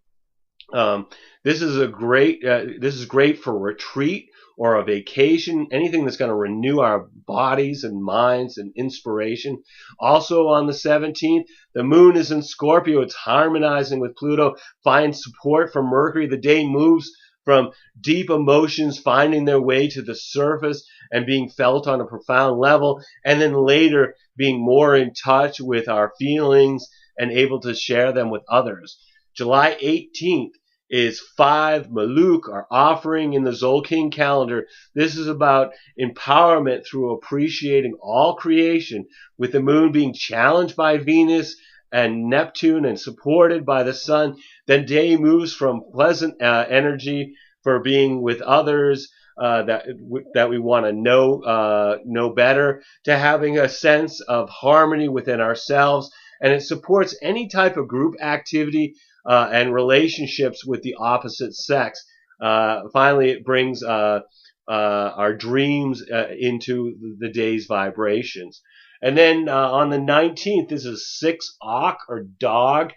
This is great for retreat or a vacation, anything that's going to renew our bodies and minds and inspiration. Also on the 17th, the moon is in Scorpio. It's harmonizing with Pluto, finds support from Mercury. The day moves from deep emotions finding their way to the surface and being felt on a profound level, and then later being more in touch with our feelings and able to share them with others. July 18th is 5 Maluk, our offering in the Tzolkin calendar. This is about empowerment through appreciating all creation, with the moon being challenged by Venus and Neptune and supported by the sun. The day moves from pleasant energy for being with others that we want to know better, to having a sense of harmony within ourselves, and it supports any type of group activity and relationships with the opposite sex. Finally, it brings our dreams into the day's vibrations. And then on the 19th, this is 6 Ak, or dog,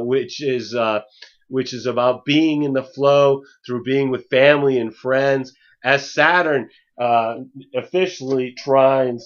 which is about being in the flow through being with family and friends, as Saturn officially trines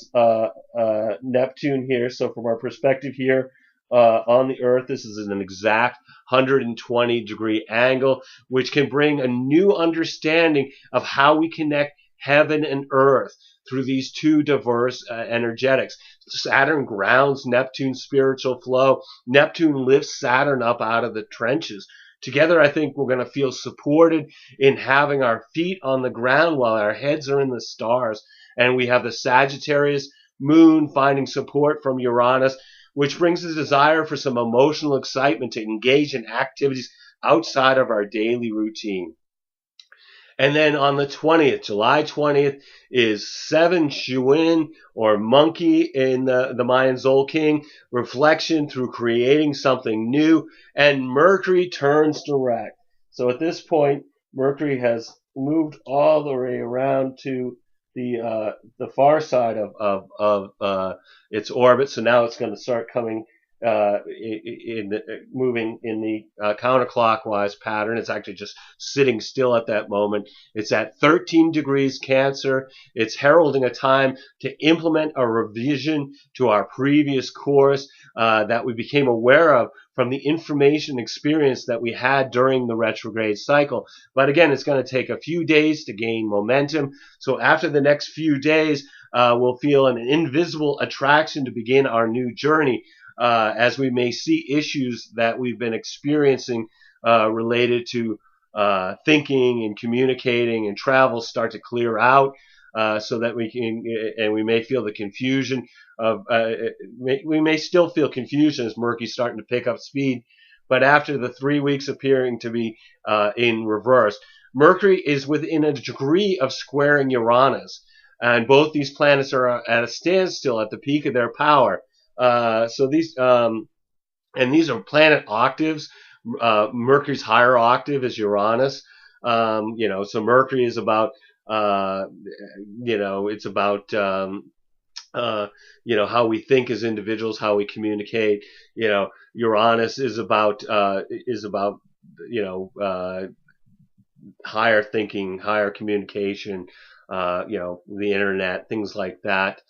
Neptune here. So from our perspective here on the Earth, this is an exact 120-degree angle, which can bring a new understanding of how we connect heaven and earth through these two diverse energetics. Saturn grounds Neptune's spiritual flow. Neptune lifts Saturn up out of the trenches. Together, I think we're going to feel supported in having our feet on the ground while our heads are in the stars. And we have the Sagittarius moon finding support from Uranus, which brings a desire for some emotional excitement to engage in activities outside of our daily routine. And then on the 20th, July 20th, is 7 Shuin, or monkey in the Mayan Tzolkin, reflection through creating something new, and Mercury turns direct. So at this point, Mercury has moved all the way around to the far side of its orbit. So now it's going to start coming moving in the counterclockwise pattern. It's actually just sitting still at that moment. It's at 13 degrees Cancer. It's heralding a time to implement a revision to our previous course that we became aware of from the information experience that we had during the retrograde cycle. But again, it's going to take a few days to gain momentum. So after the next few days, we'll feel an invisible attraction to begin our new journey. As we may see issues that we've been experiencing related to thinking and communicating and travel start to clear out, so that we can, and we may feel the confusion of, we may still feel confusion as Mercury's starting to pick up speed, but after the 3 weeks appearing to be in reverse, Mercury is within a degree of squaring Uranus, and both these planets are at a standstill at the peak of their power. So these are planet octaves. Mercury's higher octave is Uranus. So Mercury is about, it's about, how we think as individuals, how we communicate. Uranus is about, higher thinking, higher communication, the internet, things like that.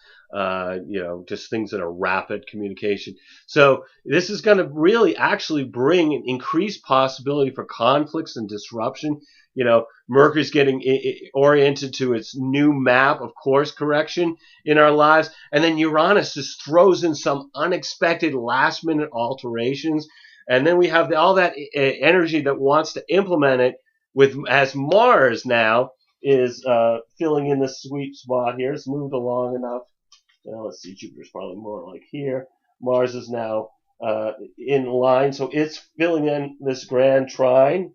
Just things that are rapid communication. So this is going to really actually bring an increased possibility for conflicts and disruption. Mercury's getting oriented to its new map of course correction in our lives. And then Uranus just throws in some unexpected last minute alterations. And then we have all that energy that wants to implement it as Mars now is filling in the sweet spot here. It's moved along enough. Let's see, Jupiter's probably more like here. Mars is now in line, so it's filling in this grand trine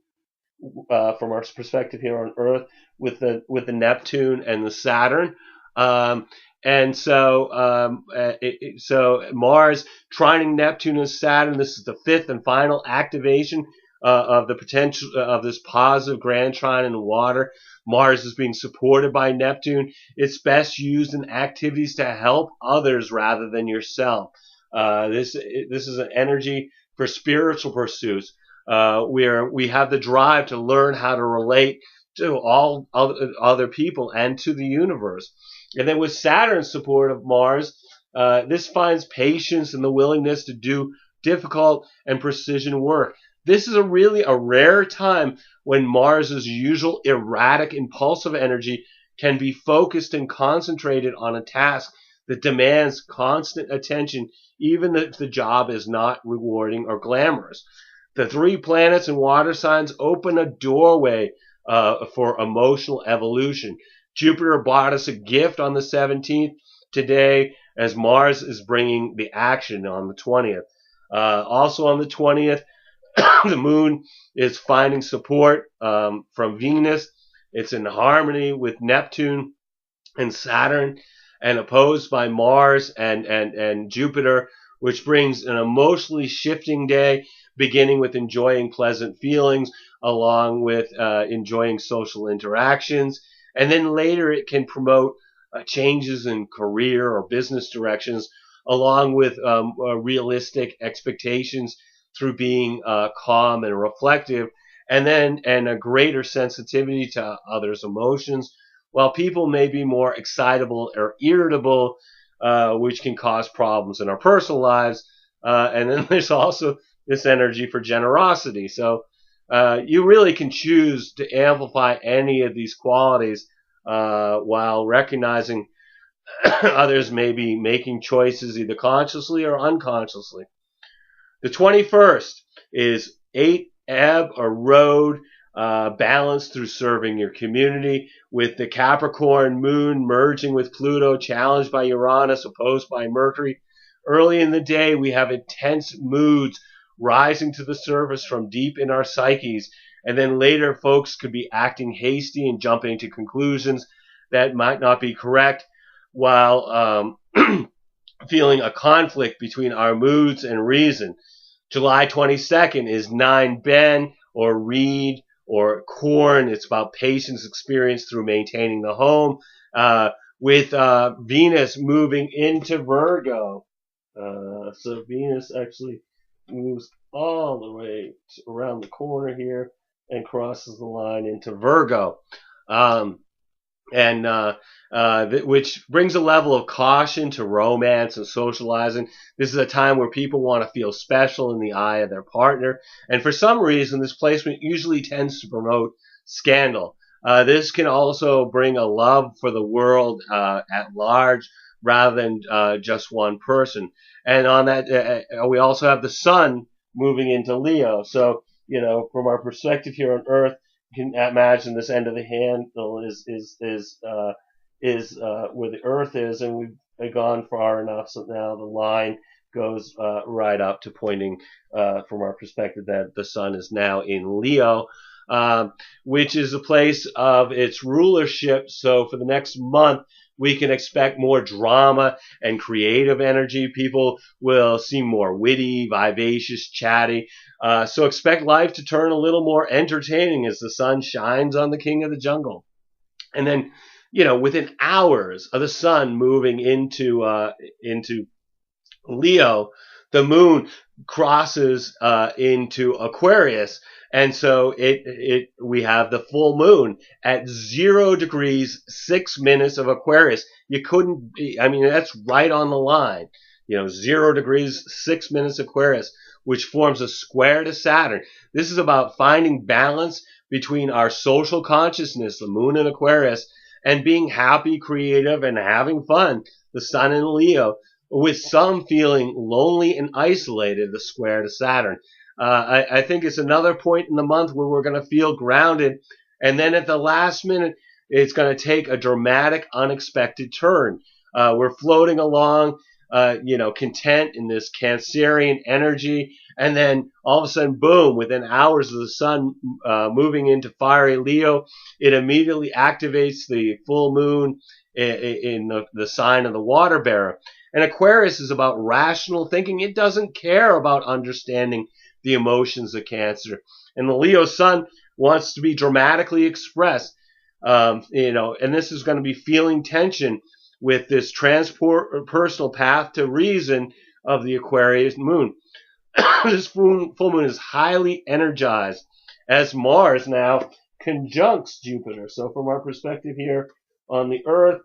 from our perspective here on Earth with the Neptune and the Saturn. So Mars trining Neptune and Saturn. This is the fifth and final activation of the potential of this positive grand trine in water. Mars is being supported by Neptune. It's best used in activities to help others rather than yourself. This is an energy for spiritual pursuits, where we have the drive to learn how to relate to all other people and to the universe. And then with Saturn's support of Mars, this finds patience and the willingness to do difficult and precision work. This is really a rare time when Mars's usual erratic, impulsive energy can be focused and concentrated on a task that demands constant attention, even if the job is not rewarding or glamorous. The 3 planets and water signs open a doorway for emotional evolution. Jupiter brought us a gift on the 17th today, as Mars is bringing the action on the 20th. Also on the 20th, the moon is finding support from Venus. It's in harmony with Neptune and Saturn, and opposed by Mars and Jupiter, which brings an emotionally shifting day, beginning with enjoying pleasant feelings, along with enjoying social interactions. And then later it can promote changes in career or business directions, along with realistic expectations through being calm and reflective, and a greater sensitivity to others' emotions, while people may be more excitable or irritable, which can cause problems in our personal lives. And then there's also this energy for generosity. So you really can choose to amplify any of these qualities while recognizing others may be making choices either consciously or unconsciously. The 21st is 8 ebb or road, balance through serving your community, with the Capricorn moon merging with Pluto, challenged by Uranus, opposed by Mercury. Early in the day, we have intense moods rising to the surface from deep in our psyches. And then later, folks could be acting hasty and jumping to conclusions that might not be correct, while feeling a conflict between our moods and reason. July 22nd is 9 Ben or Reed or Corn. It's about patience experienced through maintaining the home, with Venus moving into Virgo. So Venus actually moves all the way around the corner here and crosses the line into Virgo. Which brings a level of caution to romance and socializing. This is a time where people want to feel special in the eye of their partner, and for some reason, this placement usually tends to promote scandal. This can also bring a love for the world at large, rather than just one person. And on that, we also have the Sun moving into Leo. So, from our perspective here on Earth, you can imagine this end of the handle is where the Earth is, and we've gone far enough so now the line goes right up to pointing from our perspective that the Sun is now in Leo, which is a place of its rulership. So for the next month, we can expect more drama and creative energy. People will seem more witty, vivacious, chatty. So expect life to turn a little more entertaining as the sun shines on the king of the jungle. And then, within hours of the sun moving into Leo, the moon crosses into Aquarius, and so we have the full moon at 0 degrees 6 minutes of Aquarius. You couldn't be, that's right on the line. 0 degrees 6 minutes Aquarius, which forms a square to Saturn. This is about finding balance between our social consciousness, the moon in Aquarius, and being happy, creative, and having fun, the sun in Leo, with some feeling lonely and isolated, the square to Saturn. I think it's another point in the month where we're going to feel grounded, and then at the last minute, it's going to take a dramatic, unexpected turn. We're floating along, content in this Cancerian energy, and then all of a sudden, boom, within hours of the sun moving into fiery Leo, it immediately activates the full moon in the sign of the water bearer. And Aquarius is about rational thinking. It doesn't care about understanding the emotions of Cancer. And the Leo sun wants to be dramatically expressed, and this is going to be feeling tension with this personal path to reason of the Aquarius moon. This full moon is highly energized as Mars now conjuncts Jupiter. So from our perspective here on the Earth,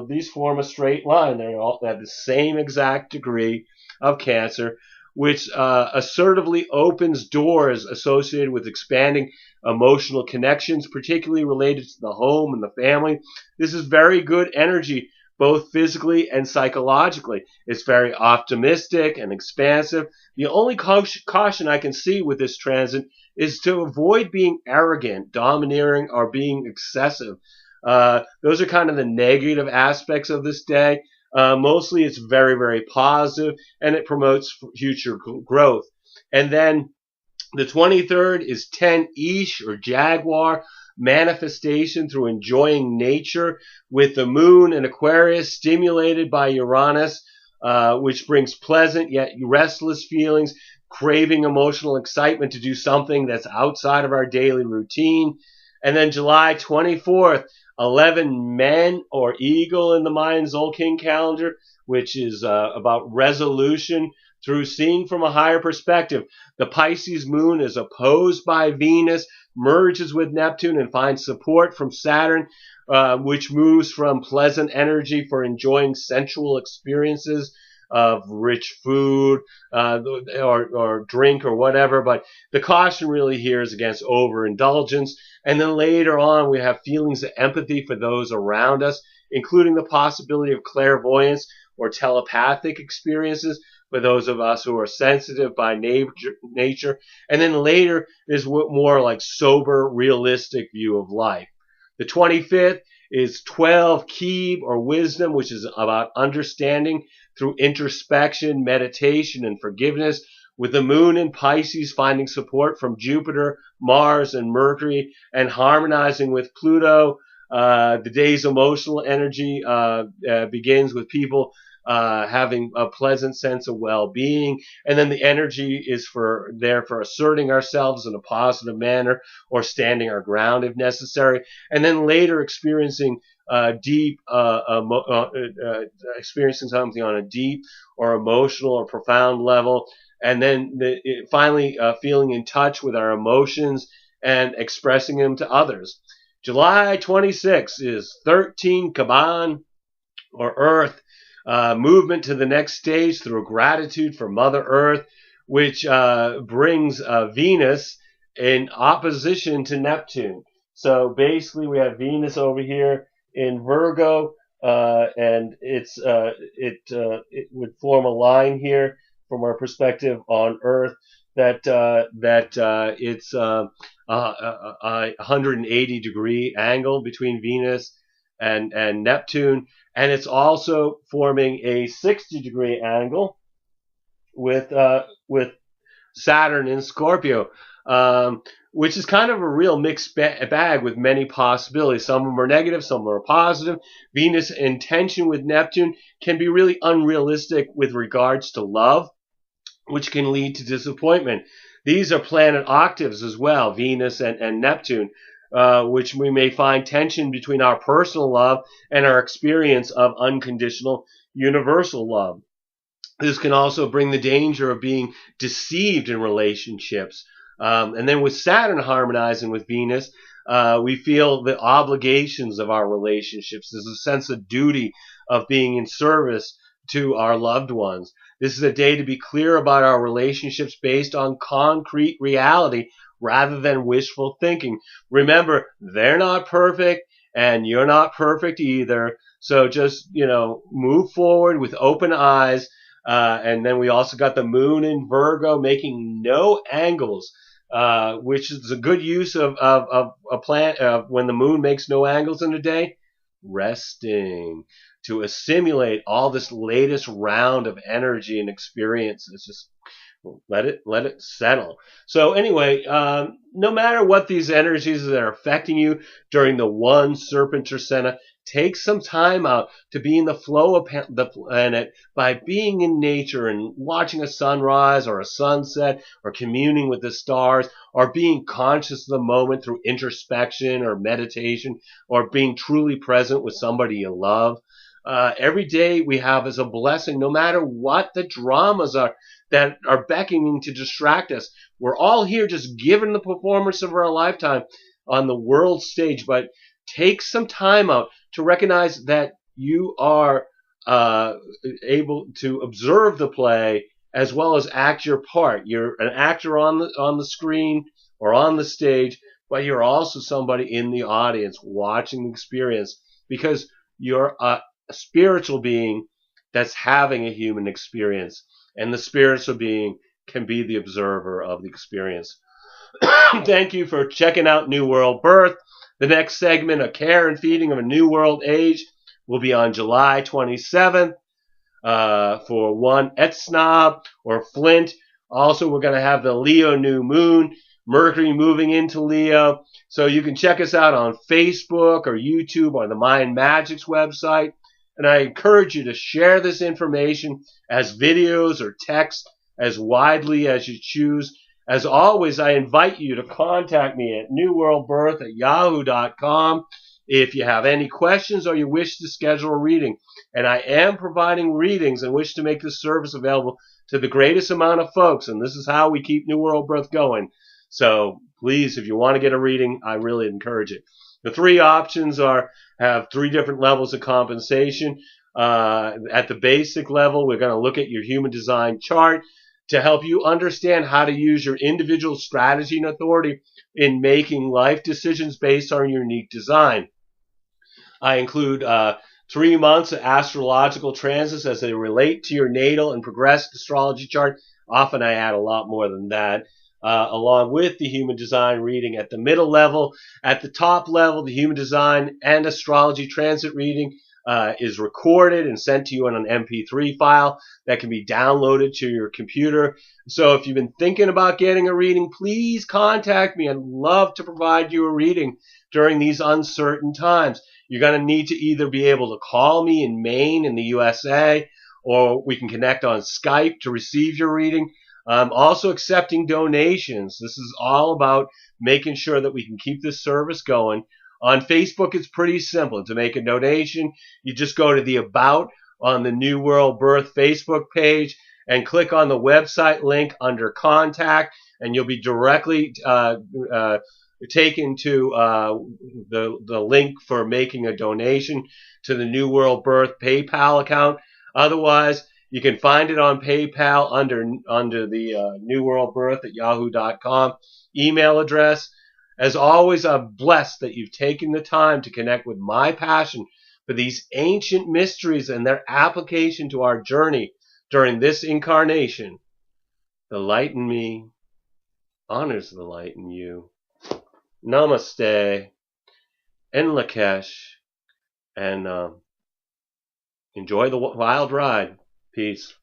these form a straight line. They all have the same exact degree of Cancer, which assertively opens doors associated with expanding emotional connections, particularly related to the home and the family. This is very good energy, both physically and psychologically. It's very optimistic and expansive. The only caution I can see with this transit is to avoid being arrogant, domineering, or being excessive. Those are kind of the negative aspects of this day. Mostly it's very, very positive, and it promotes future growth. And then the 23rd is 10 Ish or Jaguar, manifestation through enjoying nature, with the moon in Aquarius stimulated by Uranus, which brings pleasant yet restless feelings, craving emotional excitement to do something that's outside of our daily routine. And then July 24th, 11 Men or Eagle in the Mayan Tzolkin calendar, which is about resolution through seeing from a higher perspective. The Pisces moon is opposed by Venus, merges with Neptune, and finds support from Saturn, which moves from pleasant energy for enjoying sensual experiences of rich food or drink or whatever. But the caution really here is against overindulgence. And then later on, we have feelings of empathy for those around us, including the possibility of clairvoyance or telepathic experiences for those of us who are sensitive by nature. And then later is more like sober, realistic view of life. The 25th is 12 Keeb or wisdom, which is about understanding through introspection, meditation, and forgiveness, with the moon in Pisces finding support from Jupiter, Mars, and Mercury, and harmonizing with Pluto. The day's emotional energy begins with people having a pleasant sense of well-being, and then the energy is there for asserting ourselves in a positive manner or standing our ground if necessary, and then later experiencing experiencing something on a deep or emotional or profound level, and then finally feeling in touch with our emotions and expressing them to others. July 26th is 13 Kaban, or Earth, movement to the next stage through gratitude for Mother Earth, which brings Venus in opposition to Neptune. So basically, we have Venus over here in Virgo, and it would form a line here from our perspective on Earth that it's a 180-degree angle between Venus and Neptune, and it's also forming a 60-degree angle with Saturn in Scorpio, which is kind of a real mixed bag with many possibilities. Some of them are negative, some of them are positive. Venus in tension with Neptune can be really unrealistic with regards to love, which can lead to disappointment. These are planet octaves as well, Venus and Neptune, which we may find tension between our personal love and our experience of unconditional universal love. This can also bring the danger of being deceived in relationships. And then with Saturn harmonizing with Venus, we feel the obligations of our relationships. There's a sense of duty of being in service to our loved ones. This is a day to be clear about our relationships based on concrete reality rather than wishful thinking. Remember, they're not perfect and you're not perfect either. So just, move forward with open eyes. And then we also got the moon in Virgo making no angles, which is a good use of a planet when the moon makes no angles in a day. Resting to assimilate all this latest round of energy and experiences. Just let it settle. So anyway, no matter what these energies that are affecting you during the one Serpent Tzolkin, take some time out to be in the flow of the planet by being in nature and watching a sunrise or a sunset or communing with the stars or being conscious of the moment through introspection or meditation or being truly present with somebody you love. Every day we have is a blessing, no matter what the dramas are that are beckoning to distract us. We're all here just giving the performance of our lifetime on the world stage, but take some time out to recognize that you are able to observe the play as well as act your part. You're an actor on the screen or on the stage, but you're also somebody in the audience watching the experience because you're a spiritual being that's having a human experience, and the spiritual being can be the observer of the experience. Thank you for checking out New World Birth. The next segment, A Care and Feeding of a New World Age, will be on July 27th for One Chicchan or Flint. Also, we're going to have the Leo new moon, Mercury moving into Leo. So you can check us out on Facebook or YouTube or the Mind Magic's website. And I encourage you to share this information as videos or text as widely as you choose. As always, I invite you to contact me at newworldbirth@yahoo.com if you have any questions or you wish to schedule a reading. And I am providing readings and wish to make this service available to the greatest amount of folks. And this is how we keep New World Birth going. So please, if you want to get a reading, I really encourage it. The three options have three different levels of compensation. At the basic level, we're going to look at your human design chart to help you understand how to use your individual strategy and authority in making life decisions based on your unique design. I include 3 months of astrological transits as they relate to your natal and progressed astrology chart. Often I add a lot more than that. along with the Human Design reading at the middle level. At the top level, the Human Design and Astrology Transit reading is recorded and sent to you on an MP3 file that can be downloaded to your computer. So if you've been thinking about getting a reading, please contact me. I'd love to provide you a reading during these uncertain times. You're going to need to either be able to call me in Maine in the USA, or we can connect on Skype to receive your reading. I'm also accepting donations. This is all about making sure that we can keep this service going. On Facebook, it's pretty simple. To make a donation, you just go to the About on the New World Birth Facebook page and click on the website link under Contact, and you'll be directly taken to the link for making a donation to the New World Birth PayPal account. Otherwise, you can find it on PayPal under the New World Birth at yahoo.com email address. As always, I'm blessed that you've taken the time to connect with my passion for these ancient mysteries and their application to our journey during this incarnation. The light in me honors the light in you. Namaste and Lakesh, and enjoy the wild ride. Peace.